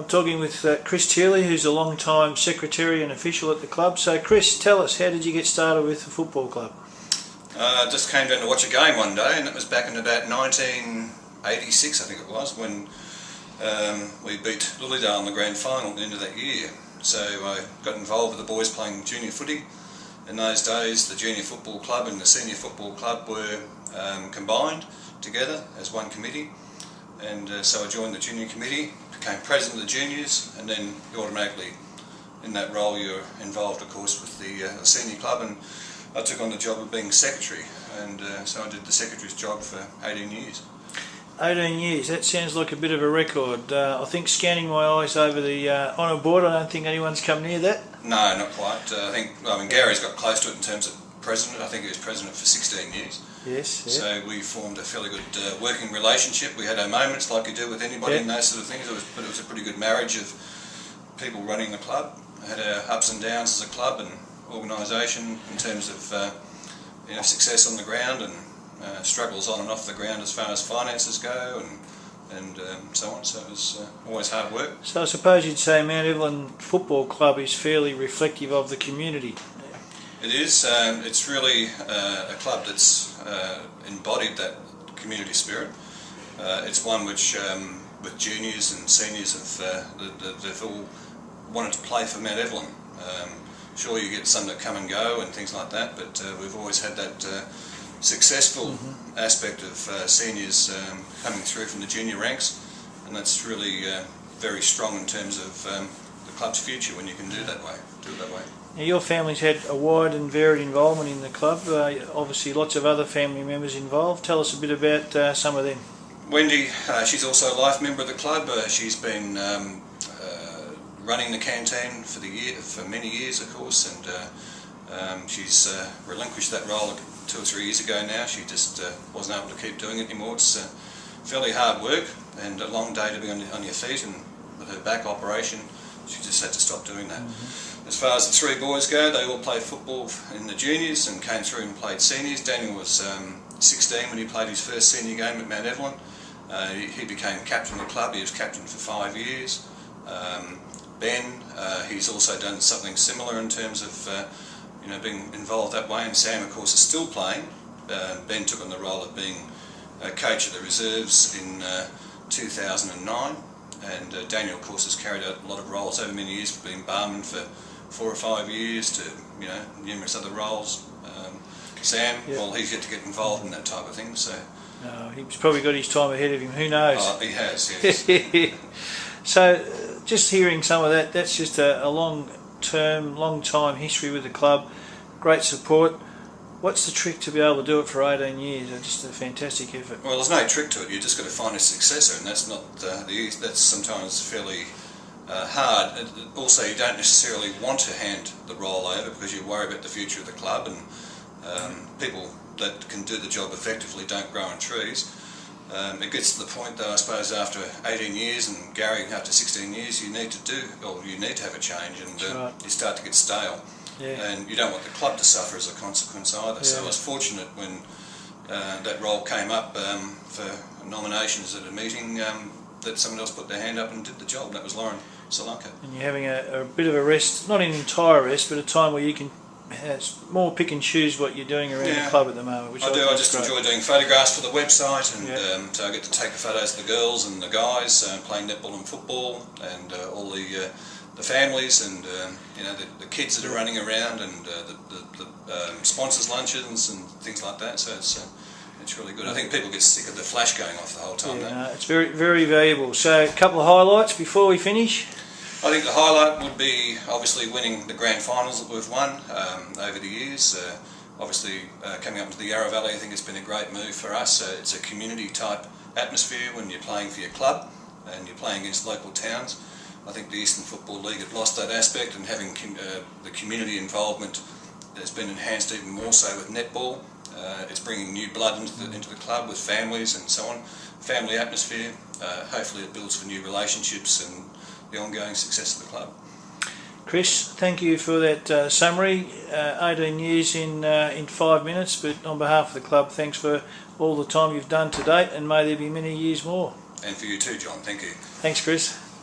I'm talking with Christhiele, who's a long-time secretary and official at the club. So Chris, tell us, how did you get started with the football club? Just came down to watch a game one day, and it was back in about 1986, I think it was, when we beat Lilydale in the grand final at the end of that year. So I got involved with the boys playing junior footy. In those days, the junior football club and the senior football club were combined together as one committee, and so I joined the junior committee, became president of the juniors, and then automatically in that role you're involved, of course, with the senior club, and I took on the job of being secretary, and so I did the secretary's job for 18 years. 18 years, that sounds like a bit of a record. I think scanning my eyes over the honour board, I don't think anyone's come near that. No, not quite. I mean, Gary's got close to it in terms of president. I think he was president for 16 years. Yes. Yeah. So we formed a fairly good working relationship. We had our moments like you do with anybody in those sort of things, but it was a pretty good marriage of people running the club. We had our ups and downs as a club and organisation in terms of success on the ground and struggles on and off the ground as far as finances go and so on. So it was always hard work. So I suppose you'd say Mount Evelyn Football Club is fairly reflective of the community. It is. It's really a club that's embodied that community spirit. It's one which, with juniors and seniors, they've all wanted to play for Mount Evelyn. Sure, you get some that come and go and things like that, but we've always had that successful aspect of seniors coming through from the junior ranks, and that's really very strong in terms of the club's future when you can do it that way. Now, your family's had a wide and varied involvement in the club. Obviously, lots of other family members involved. Tell us a bit about some of them. Wendy, she's also a life member of the club. She's been running the canteen for many years, of course, and she's relinquished that role 2 or 3 years ago now. She just wasn't able to keep doing it anymore. It's fairly hard work and a long day to be on your feet, and with her back operation, she just had to stop doing that. As far as the 3 boys go, they all played football in the juniors and came through and played seniors. Daniel was 16 when he played his first senior game at Mount Evelyn. He became captain of the club. He was captain for 5 years. Ben, he's also done something similar in terms of being involved that way, and Sam, of course, is still playing. Ben took on the role of being coach of the reserves in 2009, and Daniel, of course, has carried out a lot of roles over many years, for being barman for 4 or 5 years to numerous other roles. Sam, well, he's yet to get involved in that type of thing, so. No, he's probably got his time ahead of him. Who knows? Oh, he has, yes. So, just hearing some of that, that's just a long time history with the club. Great support. What's the trick to be able to do it for 18 years? It's just a fantastic effort. Well, there's no trick to it. You just got to find a successor, and that's not that's sometimes fairly hard. Also, you don't necessarily want to hand the role over because you worry about the future of the club, and people that can do the job effectively don't grow on trees. It gets to the point, though, I suppose, after 18 years and Gary after 16 years, you need to have a change, and you start to get stale. Yeah. And you don't want the club to suffer as a consequence either. Yeah. So I was fortunate when that role came up for nominations at a meeting that someone else put their hand up and did the job. That was Lauren Solanka. And you're having a bit of a rest, not an entire rest, but a time where you can more pick and choose what you're doing around the club at the moment. Which I do. I just enjoy doing photographs for the website, and so I get to take the photos of the girls and the guys playing netball and football, and all the families, and the kids that are running around, and the sponsors' luncheons and things like that. So it's really good. I think people get sick of the flash going off the whole time. Yeah, no, it's very, very valuable. So a couple of highlights before we finish. I think the highlight would be obviously winning the grand finals that we've won over the years. Obviously coming up to the Yarra Valley, I think it's been a great move for us. It's a community type atmosphere when you're playing for your club and you're playing against local towns. I think the Eastern Football League had lost that aspect, and having the community involvement has been enhanced even more so with netball. It's bringing new blood into the club with families and so on. Family atmosphere. Hopefully it builds for new relationships and the ongoing success of the club. Chris, thank you for that summary. 18 years in 5 minutes, but on behalf of the club, thanks for all the time you've done to date, and may there be many years more. And for you too, John. Thank you. Thanks, Chris.